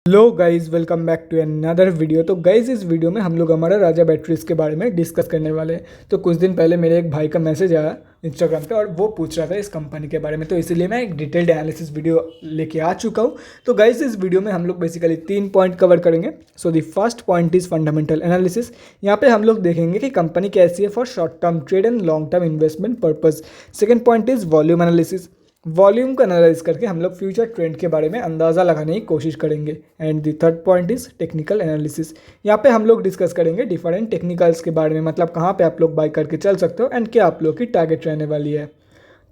Hello guys, welcome back to another video. तो guys, इस video में हम लोग हमारा राजा बैटरीज़ के बारे में डिस्कस करने वाले हैं। तो कुछ दिन पहले मेरे एक भाई का मैसेज आया इंस्टाग्राम पे और वो पूछ रहा था इस कंपनी के बारे में, तो इसीलिए मैं एक डिटेल्ड एनालिसिस वीडियो लेके आ चुका हूँ। तो गाइस, इस वीडियो में हम लोग बेसिकली 3 पॉइंट कवर करेंगे। So the first point is fundamental analysis. यहाँ पे हम लोग देखेंगे कि कंपनी कैसी है for short term trade and long term investment purpose. Second point is volume analysis. Volume को एनालाइज करके हम लोग फ्यूचर ट्रेंड के बारे में अंदाज़ा लगाने की कोशिश करेंगे। And the third point is technical analysis. यहाँ पे हम लोग डिस्कस करेंगे डिफरेंट टेक्निकल्स के बारे में, मतलब कहाँ पे आप लोग बाय करके चल सकते हो एंड क्या आप लोग की टारगेट रहने वाली है।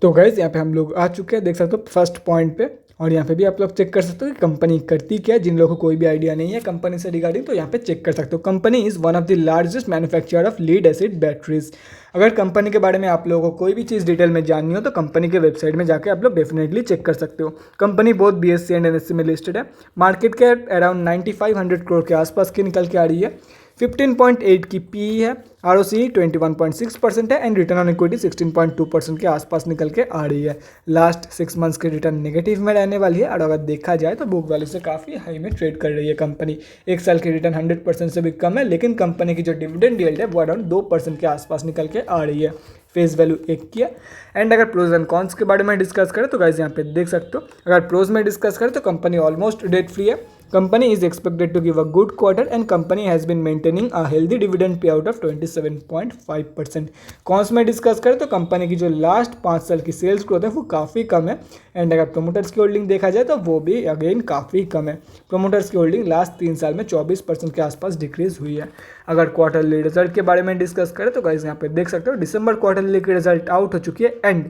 तो गाइस, यहाँ पे हम लोग आ चुके हैं, देख सकते हो फर्स्ट पॉइंट पे। और यहाँ पे भी आप लोग चेक कर सकते हो कि कंपनी करती क्या है। जिन लोगों को कोई भी आइडिया नहीं है कंपनी से रिगार्डिंग, तो यहाँ पे चेक कर सकते हो। Company is one of the largest manufacturer of lead acid batteries. अगर कंपनी के बारे में आप लोगों को कोई भी चीज़ डिटेल में जाननी हो तो कंपनी के वेबसाइट में जाकर आप लोग डेफिनेटली चेक कर सकते हो। कंपनी बहुत BSE एंड NSE में लिस्टेड है। मार्केट कैप अराउंड 9500 करोड़ के आसपास की निकल के आ रही है। 15.8 की PE है। ROCE 21.6% है एंड रिटर्न ऑन इक्विटी 16.2% के आसपास निकल के आ रही है। लास्ट 6 मंथ्स के रिटर्न नेगेटिव में रहने वाली है और अगर देखा जाए तो बुक वैल्यू से काफ़ी हाई में ट्रेड कर रही है कंपनी। एक साल के रिटर्न 100% से भी कम है, लेकिन कंपनी की जो डिविडेंड यील्ड है वो अराउंड 2% के आसपास निकल के आ रही है। फेस वैल्यू 1 की है। एंड अगर प्रोज एंड कॉन्स के बारे में डिस्कस करें तो गाइस यहाँ पे देख सकते हो, अगर प्रोज में डिस्कस करें तो कंपनी ऑलमोस्ट डेट फ्री है। Company is expected to give a good quarter and company has been maintaining a healthy dividend payout of 27.5%। Cons में डिस्कस करें तो कंपनी की जो लास्ट 5 साल की सेल्स ग्रोथ है वो काफ़ी कम है। एंड अगर प्रोमोटर्स की होल्डिंग देखा जाए तो वो भी अगेन काफ़ी कम है। प्रोमोटर्स की होल्डिंग लास्ट 3 साल में 24% के आसपास डिक्रीज हुई है। अगर क्वार्टरली रिजल्ट के बारे में डिस्कस करें तो गाइस यहाँ पे देख सकते हो दिसंबर क्वार्टरली की रिजल्ट आउट हो चुकी है। एंड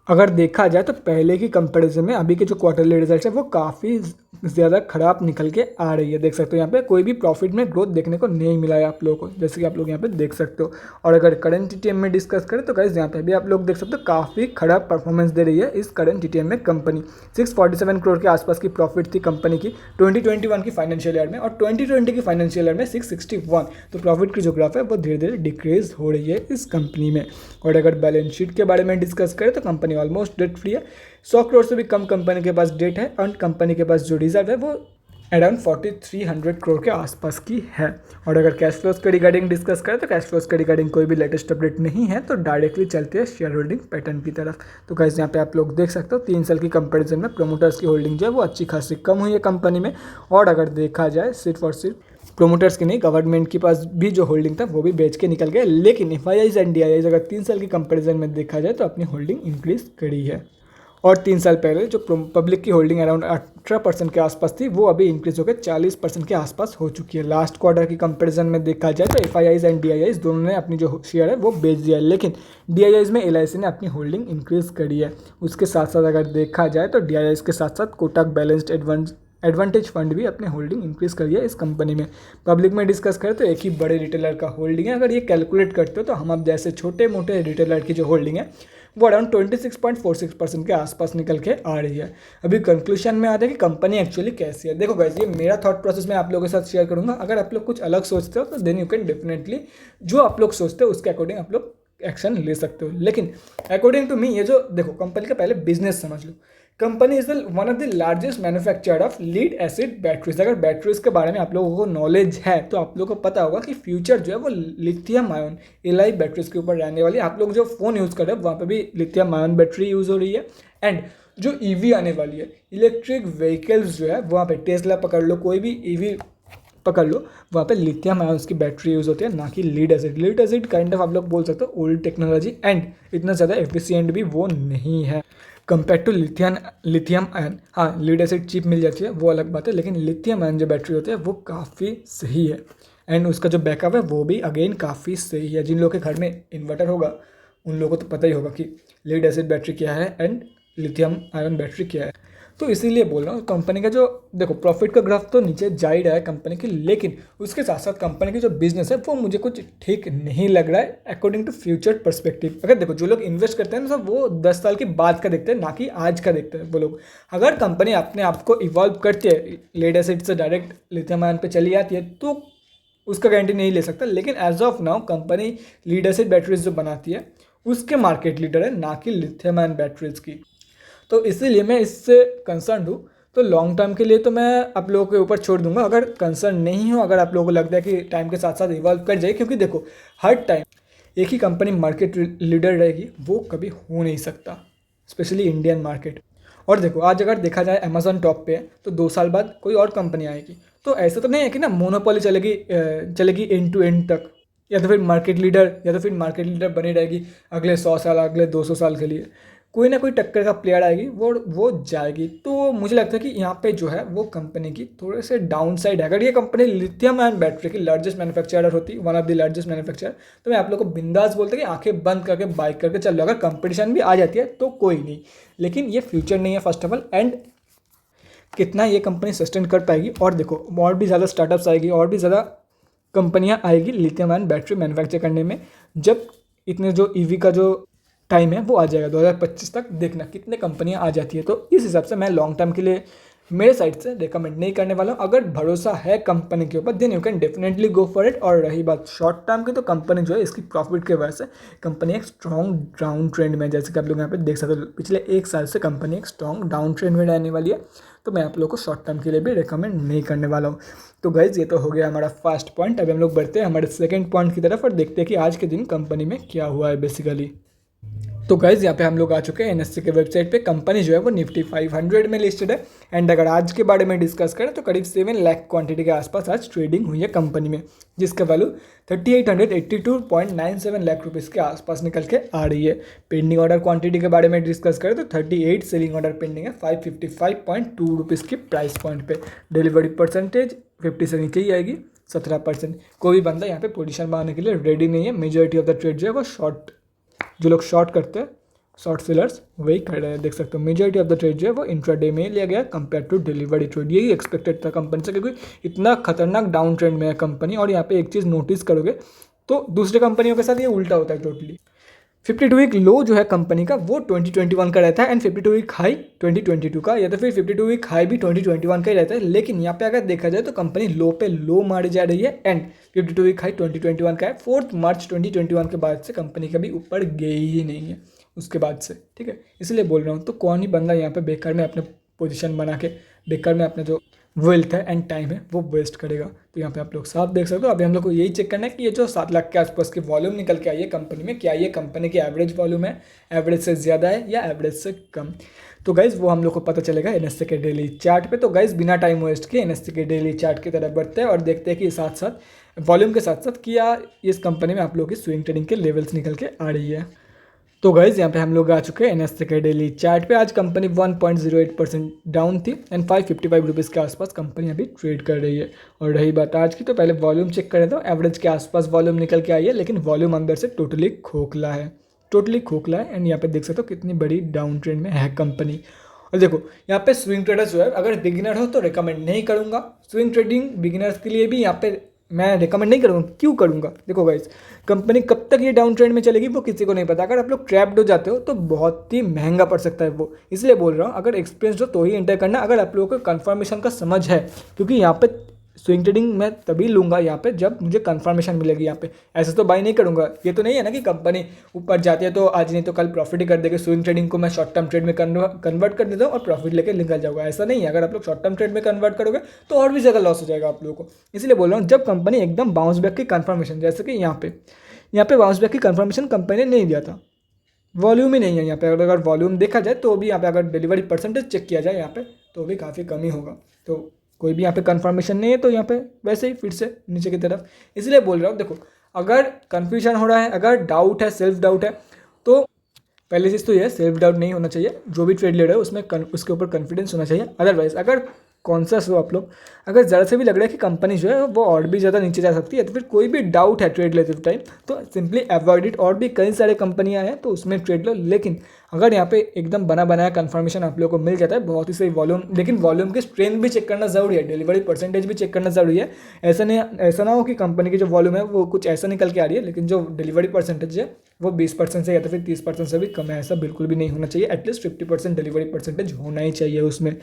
अगर देखा जाए तो पहले की कंपैरिजन में अभी के जो क्वार्टरली रिजल्ट है वो काफ़ी ज़्यादा ख़राब निकल के आ रही है। देख सकते हो यहाँ पे कोई भी प्रॉफिट में ग्रोथ देखने को नहीं मिला है आप लोगों को, जैसे कि आप लोग यहाँ पे देख सकते हो। और अगर करंट TTM में डिस्कस करें तो गाइस यहाँ पे भी आप लोग देख सकते हो काफ़ी ख़राब परफॉर्मेंस दे रही है इस करंट TTM में कंपनी। 647 करोड़ के आसपास की प्रॉफिट थी कंपनी की 2021 की फाइनेंशियल ईयर में, और 2020 की फाइनेंशियल ईयर में 661। तो प्रॉफिट की जो ग्राफ है वो धीरे धीरे डिक्रीज हो रही है इस कंपनी में। और अगर बैलेंस शीट के बारे में डिस्कस करें तो कंपनी ऑलमोस्ट डेट फ्री है। 100 करोड़ से भी कम कंपनी के पास डेट है और कंपनी के पास जो रिजर्व है वो अराउंड 4300 करोड़ के आसपास की है। और अगर कैश फ्लोज के रिगार्डिंग डिस्कस करें तो कैश फ्लोज के रिगार्डिंग कोई भी लेटेस्ट अपडेट नहीं है, तो डायरेक्टली चलते हैं शेयर होल्डिंग पैटर्न की तरफ। तो गाइस यहाँ पे आप लोग देख सकते हो 3 साल की कंपैरिजन में प्रोमोटर्स की होल्डिंग जो है वो अच्छी खासी कम हुई है कंपनी में। और अगर देखा जाए सिर्फ और सिर्फ प्रोमोटर्स की नहीं, गवर्नमेंट के पास भी जो होल्डिंग था वो भी बेच के निकल गए। लेकिन FIIs एंड DIIs अगर 3 साल की कंपैरिजन में देखा जाए तो अपनी होल्डिंग इंक्रीज करी है। और 3 साल पहले जो पब्लिक की होल्डिंग अराउंड 18% के आसपास थी वो अभी इंक्रीज होकर 40% के आसपास हो चुकी है। लास्ट क्वार्टर की कंपैरिजन में देखा जाए तो FIIs एंड DIIs दोनों ने अपनी जो शेयर है वो बेच दिया है, लेकिन DIIs में LIC ने अपनी होल्डिंग इंक्रीज करी है। उसके साथ साथ अगर देखा जाए तो DIIs के साथ साथ कोटक बैलेंस्ड एडवांटेज फंड भी अपनी होल्डिंग इंक्रीज करी है इस कंपनी में। पब्लिक में डिस्कस करें तो एक ही बड़े रिटेलर का होल्डिंग है। अगर ये कैलकुलेट करते हो तो हम अब जैसे छोटे मोटे रिटेलर की जो होल्डिंग है वो अराउंड 26.46% के आसपास निकल के आ रही है। अभी कंक्लूजन में आता है कि कंपनी एक्चुअली कैसी है। देखो गाइस, ये मेरा थॉट प्रोसेस मैं आप लोगों के साथ शेयर करूंगा। अगर आप लोग कुछ अलग सोचते हो तो देन यू कैन डेफिनेटली जो आप लोग सोचते हो उसके अकॉर्डिंग आप लोग एक्शन ले सकते हो। लेकिन अकॉर्डिंग टू मी ये जो देखो कंपनी का पहले बिजनेस समझ लो। Company is one of the largest manufacturer of lead acid batteries. अगर बैटरीज के बारे में आप लोगों को नॉलेज है तो आप लोगों को पता होगा कि फ्यूचर जो है वो लिथियम आयन LI बैटरीज के ऊपर रहने वाली है। आप लोग जो फ़ोन यूज़ कर रहे हो वहाँ पे भी लिथियम आयन बैटरी यूज़ हो रही है। एंड जो EV आने वाली है, इलेक्ट्रिक व्हीकल्स जो है वहाँ पे टेस्ला पकड़ लो, कोई भी EV पकड़ लो, वहाँ पे लिथियम आयन्स की बैटरी यूज़ होती है, ना कि lead acid. Lead acid kind of आप लोग बोल सकते हो ओल्ड टेक्नोलॉजी एंड इतना ज़्यादा एफिशिएंट भी वो नहीं है कंपेयर टू लिथियम आयन। हाँ, लीड एसिड चीप मिल जाती है वो अलग बात है, लेकिन लिथियम आयन जो बैटरी होती है वो काफ़ी सही है। एंड उसका जो बैकअप है वो भी अगेन काफ़ी सही है। जिन लोगों के घर में इन्वर्टर होगा उन लोगों को तो पता ही होगा कि लीड एसिड बैटरी क्या है एंड लिथियम आयन बैटरी क्या है। तो इसीलिए बोल रहा हूँ कंपनी का जो देखो प्रॉफिट का ग्राफ तो नीचे जा ही रहा है कंपनी की, लेकिन उसके साथ साथ कंपनी की जो बिजनेस है वो मुझे कुछ ठीक नहीं लग रहा है अकॉर्डिंग टू फ्यूचर पर्सपेक्टिव। अगर देखो जो लोग इन्वेस्ट करते हैं ना वो 10 साल के बाद का देखते हैं, ना कि आज का देखते हैं वो लोग। अगर कंपनी अपने आप को इवॉल्व करती है, लीड एसिड से डायरेक्ट लिथियम आयन पे चली जाती है तो उसका गारंटी नहीं ले सकता। लेकिन as of now company lead acid batteries जो बनाती है उसके मार्केट लीडर है, ना कि लिथियम आयन बैटरीज की। तो इसीलिए मैं इससे कंसर्न हूँ तो लॉन्ग टर्म के लिए तो मैं आप लोगों के ऊपर छोड़ दूंगा, अगर कंसर्न नहीं हो, अगर आप लोगों को लगता है कि टाइम के साथ साथ इवॉल्व कर जाए, क्योंकि देखो हर टाइम एक ही कंपनी मार्केट लीडर रहेगी वो कभी हो नहीं सकता, स्पेशली इंडियन मार्केट। और देखो आज अगर देखा जाए अमेजोन टॉप पे है तो 2 साल बाद कोई और कंपनी आएगी, तो ऐसा तो नहीं है कि ना मोनोपोली चलेगी एंड टू एंड तक, या तो फिर मार्केट लीडर बनी रहेगी अगले 100 साल, अगले 200 साल के लिए। कोई ना कोई टक्कर का प्लेयर आएगी, वो जाएगी। तो मुझे लगता है कि यहाँ पे जो है वो कंपनी की थोड़े से डाउन साइड है। अगर ये कंपनी लिथियम आयन बैटरी की लार्जेस्ट मैन्युफैक्चरर होती, one of the largest manufacturer, तो मैं आप लोग को बिंदास बोलता कि आंखें बंद करके बाइक करके चल लो। अगर कंपटीशन भी आ जाती है तो कोई नहीं, लेकिन ये फ्यूचर नहीं है फर्स्ट ऑफ ऑल, एंड कितना ये कंपनी सस्टेन कर पाएगी। और देखो और भी ज़्यादा स्टार्टअप्स आएगी, और भी ज़्यादा कंपनियाँ आएगी लिथियम आयन बैटरी मैन्युफैक्चर करने में, जब इतने जो ईवी का जो टाइम है वो आ जाएगा 2025 तक, देखना कितने कंपनियां आ जाती है। तो इस हिसाब से मैं लॉन्ग टर्म के लिए मेरे साइड से रिकमेंड नहीं करने वाला हूँ। अगर भरोसा है कंपनी के ऊपर then you can definitely go for it. और रही बात शॉर्ट टर्म की, तो कंपनी जो है इसकी प्रॉफिट के वजह से कंपनी एक स्ट्रॉन्ग डाउन ट्रेंड में, जैसे कि आप लोग यहाँ पे देख सकते हो पिछले 1 साल से कंपनी एक स्ट्रॉन्ग डाउन ट्रेंड में रहने वाली है। तो मैं आप लोग को शॉर्ट टर्म के लिए भी रिकमेंड नहीं करने वाला हूँ। तो गाइज ये तो हो गया हमारा फर्स्ट पॉइंट। अभी हम लोग बढ़ते हैं हमारे सेकेंड पॉइंट की तरफ और देखते हैं कि आज के दिन कंपनी में क्या हुआ है बेसिकली। तो गाइज़ यहाँ पे हम लोग आ चुके हैं एनएससी के वेबसाइट पे। कंपनी जो है वो निफ्टी 500 में लिस्टेड है। एंड अगर आज के बारे में डिस्कस करें तो करीब 7 लाख क्वांटिटी के आसपास आज ट्रेडिंग हुई है कंपनी में, जिसका वैल्यू 3882.97 लाख रुपीज़ के आसपास निकल के आ रही है। पेंडिंग ऑर्डर क्वांटिटी के बारे में डिस्कस करें तो 38 सेलिंग ऑर्डर पेंडिंग है 555.2 रुपीज़ की प्राइस पॉइंट पे। डिलीवरी परसेंटेज 50 से नीचे ही आएगी, 17%। कोई भी बंदा यहाँ पे पोजीशन बनाने के लिए रेडी नहीं है। मेजॉरिटी ऑफ द ट्रेड जो है वो शॉर्ट, जो लोग शॉर्ट करते हैं शॉर्ट सेलर्स वही कर रहे हैं। देख सकते हो मेजॉरिटी ऑफ द ट्रेड जो है वो इंट्राडे में लिया गया कंपेयर टू डिलीवरी ट्रेड। यही एक्सपेक्टेड था कंपनी से, क्योंकि इतना खतरनाक डाउन ट्रेंड में है कंपनी। और यहाँ पे एक चीज़ नोटिस करोगे तो दूसरे कंपनियों के साथ ये उल्टा होता है टोटली। 52 वीक लो जो है कंपनी का वो 2021 का रहता है, एंड 52 वीक हाई 2022 का, या तो फिर 52 वीक हाई भी 2021 का ही रहता है। लेकिन यहाँ पे अगर देखा जाए तो कंपनी लो पे लो मारी जा रही है, एंड 52 वीक हाई 2021 का है। 4 मार्च 2021 के बाद से कंपनी कभी ऊपर गई ही नहीं है उसके बाद से, ठीक है। इसलिए बोल रहा हूँ, तो कौन ही बंदा यहाँ पे बेकार में अपने पोजीशन बना के बेकार में अपना जो वेल्थ है एंड टाइम है वो वेस्ट करेगा। तो यहाँ पे आप लोग साफ देख सकते हो। अभी हम लोग को यही चेक करना है कि ये जो 7 लाख के आसपास की वॉल्यूम निकल के आई है कंपनी में, क्या ये कंपनी की एवरेज वॉल्यूम है, एवरेज से ज़्यादा है या एवरेज से कम। तो गाइज़ वो हम लोग को पता चलेगा एनएससी के डेली चार्ट पे। तो गाइज़ बिना टाइम वेस्ट किए एनएससी के डेली चार्ट की तरफ बढ़ते हैं और देखते हैं कि साथ साथ वॉल्यूम के साथ साथ क्या इस कंपनी में आप लोग की स्विंग ट्रेडिंग के लेवल्स निकल के आ रही है। तो गाइज यहाँ पे हम लोग आ चुके हैं एनएससी के डेली चार्ट पे। आज कंपनी 1.08% डाउन थी एंड 555 रुपीज़ के आसपास कंपनी अभी ट्रेड कर रही है। और रही बात आज की, तो पहले वॉल्यूम चेक करें तो एवरेज के आसपास वॉल्यूम निकल के आई है, लेकिन वॉल्यूम अंदर से टोटली खोखला है एंड यहाँ पे देख सकते हो कितनी बड़ी डाउन ट्रेंड में है कंपनी। और देखो यहाँ पे स्विंग ट्रेडर्स जो है अगर बिगिनर हो तो रिकमेंड नहीं करूँगा। स्विंग ट्रेडिंग बिगिनर्स के लिए भी यहाँ पे मैं रिकमेंड नहीं करूँगा। क्यों करूँगा, देखो गाइस कंपनी कब तक ये डाउन ट्रेंड में चलेगी वो किसी को नहीं पता। अगर आप लोग ट्रैप्ड हो जाते हो तो बहुत ही महंगा पड़ सकता है वो, इसलिए बोल रहा हूँ अगर एक्सपीरियंस हो तो ही एंटर करना, अगर आप लोगों को कंफर्मेशन का समझ है। क्योंकि यहाँ पे स्विंग ट्रेडिंग मैं तभी लूँगा यहाँ पे जब मुझे कंफर्मेशन मिलेगी। यहाँ पे ऐसे तो बाई नहीं करूँगा। ये तो नहीं है ना कि कंपनी ऊपर जाती है तो आज नहीं तो कल प्रॉफिट ही कर देगी, स्विंग ट्रेडिंग को मैं शॉर्ट टर्म ट्रेड में कन्वर्ट कर देता हूँ और प्रॉफिट लेकर निकल जाऊँगा। ऐसा नहीं है। अगर आप लोग शॉर्ट टर्म ट्रेड में कन्वर्ट करोगे तो और भी ज़्यादा लॉस हो जाएगा आप लोगों को। इसलिए बोल रहा हूँ जब कंपनी एकदम बाउंस बैक की कन्फर्मेशन, जैसे कि यहाँ पे बाउंस बैक की कन्फर्मेशन कंपनी ने नहीं दिया था, वॉल्यूम ही नहीं है यहाँ पे। अगर वॉल्यूम देखा जाए तो भी यहाँ पे अगर डिलीवरी परसेंटेज चेक किया जाए यहाँ पे तो भी काफ़ी कमी होगा। तो कोई भी यहाँ पे कंफर्मेशन नहीं है तो यहाँ पे वैसे ही फिर से नीचे की तरफ। इसलिए बोल रहा हूँ देखो अगर कन्फ्यूजन हो रहा है, अगर डाउट है, सेल्फ डाउट है, तो पहली चीज़ तो ये है सेल्फ डाउट नहीं होना चाहिए। जो भी ट्रेड ले रहे हो उसमें उसके ऊपर कॉन्फिडेंस होना चाहिए। अदरवाइज अगर कॉन्शियस हो आप लोग, अगर ज़रा से भी लग रहा है कि कंपनी जो है वो और भी ज़्यादा नीचे जा सकती है, तो फिर कोई भी डाउट है ट्रेड लेते टाइम तो सिंपली अवॉइड इट। और भी कई सारे कंपनियां हैं तो उसमें ट्रेड लो। लेकिन अगर यहाँ पे एकदम बना बनाया कंफर्मेशन आप लोगों को मिल जाता है, बहुत ही सही वॉल्यूम, लेकिन वॉल्यूम की स्ट्रेंथ भी चेक करना ज़रूरी है, डिलीवरी परसेंटेज भी चेक करना ज़रूरी है। ऐसा ना हो कि कंपनी की जो वॉल्यूम है वो कुछ ऐसा निकल के आ रही है लेकिन जो डिलीवरी परसेंटेज है वो 20% से या तो फिर 30% से भी कम है। ऐसा बिल्कुल भी नहीं होना चाहिए। एटलीस्ट 50% डिलीवरी परसेंटेज होना ही चाहिए उसमें।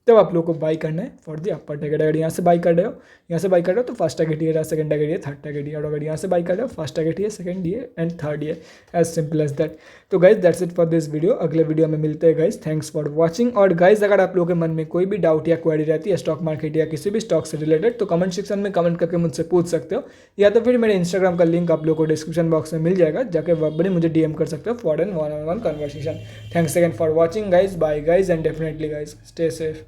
तब आप लोग को बाई करना है फॉर दी अपर टारगेट। अगर यहाँ से बाई कर रहे हो, यहाँ से बाई कर रहे हो तो फर्स्ट टारगेट ये रहा, सेकंड टारगेट ये, थर्ड टारगेट ये, और अगर यहाँ से बाई कर रहे हो फर्स्ट टारगेट ये, सेकंड ये एंड थर्ड ये, एज सिंपल एज दैट। तो guys that's it for this video. अगले वीडियो में मिलते हैं गाइज, थैंक्स फॉर वॉचिंग। और गाइज अगर आप लोगों के मन में कोई भी डाउट या क्वेरी रहती है स्टॉक मार्केट या किसी भी स्टॉक से रिलेटेड, तो कमेंट सेक्शन में कमेंट करके मुझसे पूछ सकते हो, या तो फिर मेरे इंस्टाग्राम का लिंक आप लोग को डिस्क्रिप्शन बॉक्स में मिल जाएगा, जाके वर्बली मुझे डीएम कर सकते हो for an one on one conversation. Thanks again for watching guys, bye guys and definitely guys stay safe.